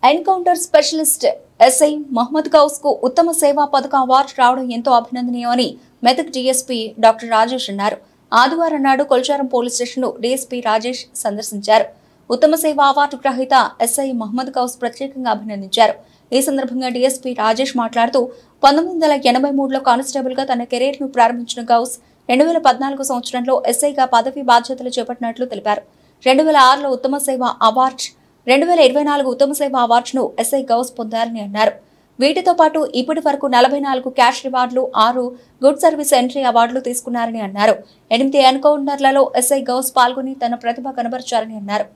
Encounter specialist SI Mohammed Ghouse కు ఉత్తమ సేవా పథక అవార్డు రావడం ఎంతో అభినందనీయమని మెదక్ డీఎస్పీ డాక్టర్ రాజేష్ అన్నారు. ఆదివారం నాడు కొల్చారం పోలీస్ స్టేషన్ ను డీఎస్పీ రాజేష్ సందర్శించారు. ఉత్తమ సేవా అవార్డు గ్రహీత ఎస్ఐ మహమ్మద్ గౌస్ ప్రత్యేకంగా అభినందించారు. ఈ సందర్భంగా డీఎస్పీ రాజేష్ మాట్లాడుతూ 1983లో కానిస్టేబుల్ గా తన కెరీర్ ను ప్రారంభించిన గౌస్ 2014 సంవత్సరంలో ఎస్ఐగా పదవి బాధ్యతలు చేపట్టినట్లు తెలిపారు. 2006లో ఉత్తమ సేవా అవార్డు 2024 ఉత్తమ సేవా అవార్డును ఎస్ఐ గౌస్ పొందారని అన్నారు. వీటితో పాటు ఇప్పటి వరకు 44 క్యాష్ రివార్డులు, 6 గుడ్ సర్వీస్ ఎంట్రీ అవార్డులు తీసుకున్నారని అన్నారు. 8 ఎన్కౌంటర్లలో ఎస్ఐ గౌస్ పాల్గొని తన ప్రతిభ కనబరిచారని అన్నారు.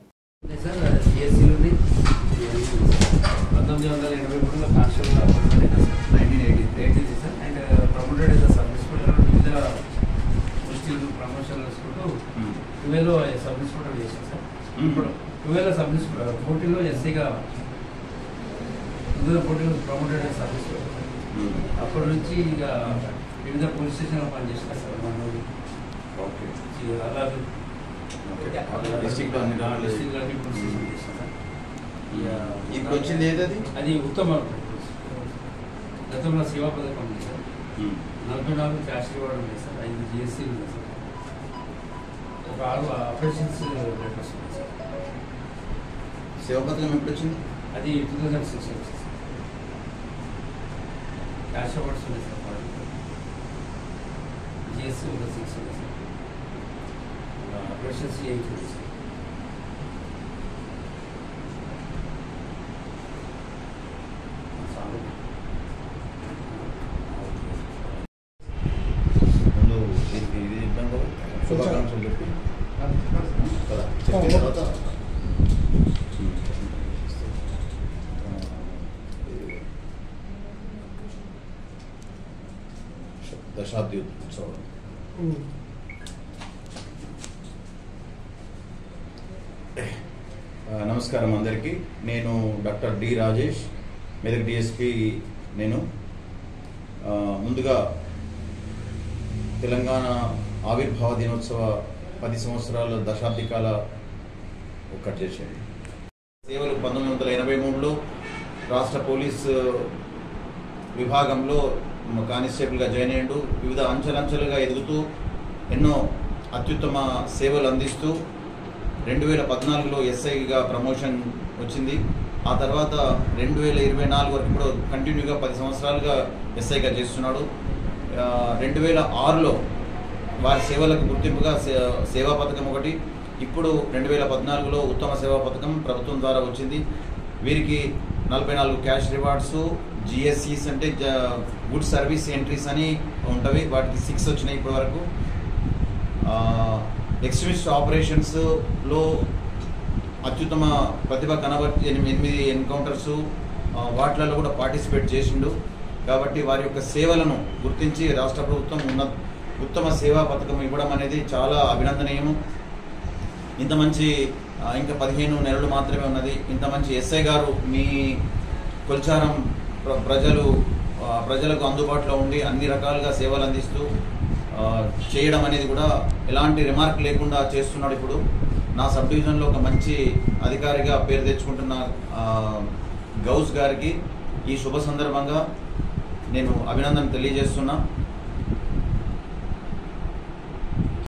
పోటీలో ఎస్సీగా పోటీలో ప్రమోటెడ్ సర్వీస్ అప్పటి నుంచి ఇక వివిధ పోలీస్ స్టేషన్లో పనిచేస్తారు సార్. మనోడు అలాగే అది ఉత్తమ గతంలో సేవా పథకం ఉంది సార్. 44 క్యాష్ రివార్డు ఉంది సార్. 5 జిఎస్సీ ఉంది సార్. ఒక 6 ఆపరేషన్స్ లెటర్స్ ఉన్నాయి సార్. సేవా పథకం ఎప్పుడు వచ్చింది? అది 2006 వచ్చింది సార్. క్యాష్ అవార్డ్స్ ఉన్నాయి సార్. జిఎస్సీ ఒక 6 ఉంది సార్. ఆపరేషన్స్ 8 ఉంది సార్. శుభాకాంక్షలు చెప్పి దశాబ్ది ఉత్సవం. నమస్కారం అందరికీ. నేను doctor D Rajesh, Medak DSP. నేను ముందుగా తెలంగాణ ఆవిర్భావ దినోత్సవ 10 సంవత్సరాల దశాబ్ది కాల ఒక్కటి చేసేది సేవలు 1983లో రాష్ట్ర పోలీస్ విభాగంలో కానిస్టేబుల్గా జాయిన్ అయ్యాడు. వివిధ అంచెలంచెలుగా ఎదుగుతూ ఎన్నో అత్యుత్తమ సేవలు అందిస్తూ 2014లో ఎస్ఐగా ప్రమోషన్ వచ్చింది. ఆ తర్వాత 2024 వరకు ఇప్పుడు కంటిన్యూగా 10 సంవత్సరాలుగా ఎస్ఐగా చేస్తున్నాడు. 2006లో వారి సేవలకు గుర్తింపుగా సేవా పథకం ఒకటి, ఇప్పుడు 2014లో ఉత్తమ సేవా పథకం ప్రభుత్వం ద్వారా వచ్చింది. వీరికి 44 క్యాష్ రివార్డ్స్, జిఎస్సీస్ అంటే గుడ్ సర్వీస్ ఎంట్రీస్ అని ఉంటవి, వాటికి 6 వచ్చినాయి ఇప్పటి వరకు. ఎక్స్ట్రీమిస్ట్ ఆపరేషన్స్లో అత్యుత్తమ ప్రతిభ కనబర్చి 8 ఎన్కౌంటర్స్ వాటిలలో కూడా పార్టిసిపేట్ చేసిండు. కాబట్టి వారి యొక్క సేవలను గుర్తించి రాష్ట్ర ప్రభుత్వం ఉత్తమ సేవా పథకం ఇవ్వడం అనేది చాలా అభినందనీయము. ఇంత మంచి ఇంకా 15 నెలలు మాత్రమే ఉన్నది. ఇంత మంచి ఎస్ఐ గారు మీ కొల్చారం ప్రజలకు అందుబాటులో ఉండి అన్ని రకాలుగా సేవలు అందిస్తూ చేయడం అనేది కూడా ఎలాంటి రిమార్క్ లేకుండా చేస్తున్నాడు. ఇప్పుడు నా సబ్ డివిజన్లో ఒక మంచి అధికారిగా పేరు తెచ్చుకుంటున్న గౌస్ గారికి ఈ శుభ సందర్భంగా నేను అభినందన తెలియజేస్తున్నా.